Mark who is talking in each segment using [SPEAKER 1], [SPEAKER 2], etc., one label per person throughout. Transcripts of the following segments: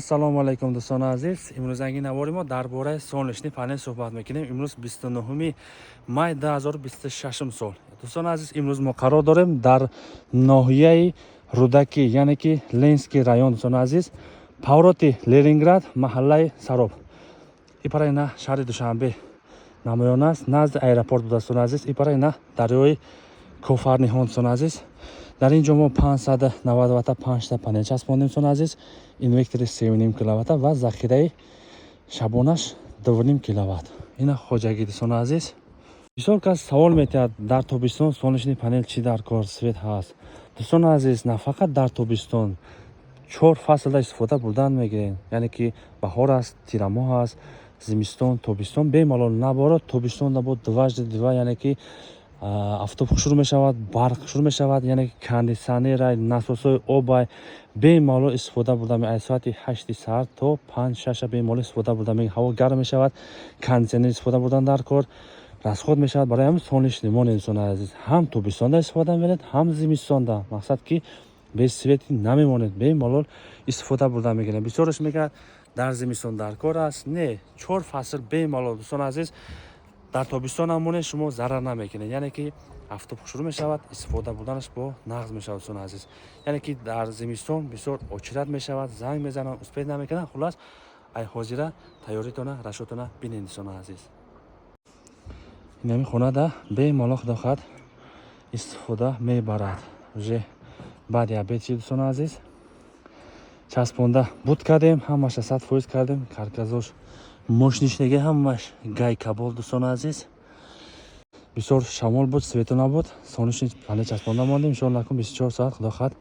[SPEAKER 1] Assalomu alaykum do'stona aziz. Imroz yangi navori mo darboraи sonlishni panel suhbat mekinیم. Imroz 29 may 2026 sol. Do'stona aziz, imroz mo qaror داریم در ناحیه رودکی یعنی که لنسکی رایون. دوستان عزیز، پاوروتی لنینگراد محله سراب. ایپاراینا شهر دوشنبه نمایان است نزد ایرپورت بود. دوستان عزیز، ایپاراینا دریای کوفرنیهان. دوستان عزیز، در اینجا ما 590 وات 5 تا پنل چسباندیم. دوستان عزیز، اینورتر 3.5 کیلووات و ذخیره شبانش 2.5 کیلووات. اینا خوجگی. دوستان عزیز، بسیار کس سوال می‌کرد در تابستان سونشنی پنل چی در کار سویت هست. دوستان عزیز، نه فقط در تابستان 4 فصل استفاده بردن میگیرین، یعنی که بهار است، تیرما است، زمستان، تابستان. بی‌مالال نباره تابستان نبود دوجد یعنی که آفتاب شروع می شود، برق شروع می شود، یعنی کاندیسیونر ناسوسای آب بی‌مالال استفاده برده می. از ساعت 8 ساعت تا 5-6 بی‌مالال استفاده برده می. هوا گرم می شود، کاندیسیونر استفاده بردن در کار расход می شود. برای همین سونش نمونه انسان عزیز هم تابستان استفاده می‌کنید هم زمستان دا. مقصد که без سویتی نمیمونید، بی‌مالال استفاده برده می‌گیرید. بسیارش میگه در زمستان در کار است. نه 4 فصل بی‌مالال دوستان عزیز در تابستان همونه شما ضرر نمیکنید، یعنی که آفتاب شروع می شود استفاده بردنش با نقض می شود. دوستان عزیز، یعنی که در زمستان بسیار اوچرت می شود، زنگ میزنن، اسپید نمیکنن. خلاص ای حاضره تیاریتونه رشوتونه بینید. دوستان عزیز، این خونه ده بی‌مالال خداخواد استفاده میبرد. уже بعد یا بیت. دوستان عزیز، چسبونده بود کردیم، همش 100% کردیم. کارکازوش ماشینشنگی همش گای کابل. دوستان عزیز، بسیار شمال بود، سویت نبود. سونشنی پنل چسبونده ماندیم. ان شاء الله 24 ساعت خداخواد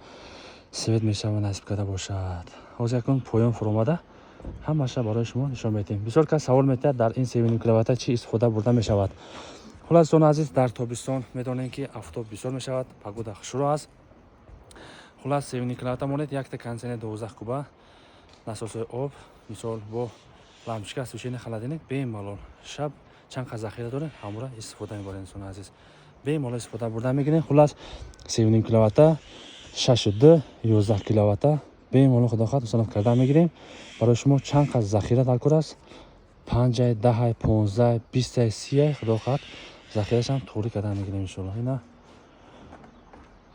[SPEAKER 1] سویت میشه و نصیب کرده باشد. حاضر یکون پایان فراماده همش برای شما نشون میدیم. بسیار کس سوال می‌کنه در این 3.5 کیلووات چی استفاده برده میشود. خلاص دوستان عزیز، در تابستان میدونین که آفتاب بسیار میشود، پگودا شروع است. خلاص 3.5 کیلووات مونید، یک تا کانسن 12 کوبه насос آب مثال با لامپشکا سوشین خلادینک بی‌مالال شب چند تا ذخیره داره همراه استفاده می‌برین. دوستان عزیز، بی‌مالال استفاده برده می‌گیرین. خلاص 3.5 کیلووات 62 11 کیلووات بی‌مالال خداخواد حساب کرده می‌گیریم. برای شما چند تا ذخیره در کار است؟ 5 10 15 20 30 خداخواد ذخیره‌اش هم طوری کرده می‌گیریم. ان شاء الله اینا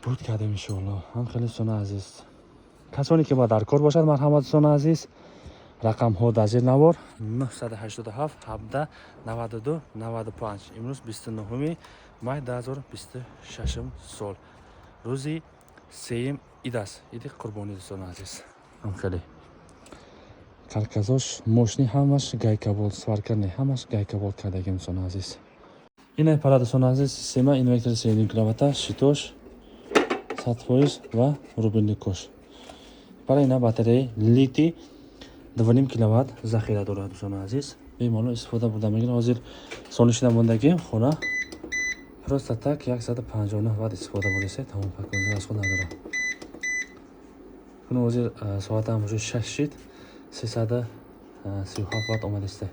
[SPEAKER 1] بود کردیم. ان شاء الله هم خیلی دوستان عزیز، کسانی که با در کار باشد مرحمت. دوستان عزیز، رقم ها در زیر نوار 987 17 92 95. امروز 29 مای 2026 سال، روزی سیم عید است، عید قربانی. دوستان عزیز، هم خیلی کارکازوش ماشینی همش گای کابل سوارکرنی همش گای کابل کردگی. دوستان عزیز، این پارا دوستان عزیز سیما اینورتر 3.5 کیلووات شیتوش 100% و روبینیکوش. برای اینا باتری لیتی 2.5 کیلووات ذخیره دارد. دوستان عزیز، بی‌مالال استفاده برده میگیرن. حاضر سونش نموندگی خونه پروست تک 159 وات استفاده بردیسه تمام پاکونده از خود نداره. کنه حاضر ساعت هم وجود 6 شید 337 وات آمده است.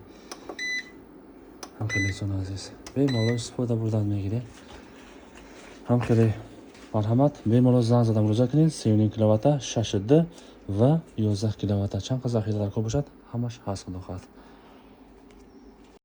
[SPEAKER 1] هم خیلی دوستان عزیز بی‌مالال استفاده برده میگیره. هم خیلی مرحمت. بی‌مالال زنگ زدم روزا کنین 3.5 کیلووات 62 و 11 کیلووات چند تا ذخیره در کار باشد همش هست خداخواد.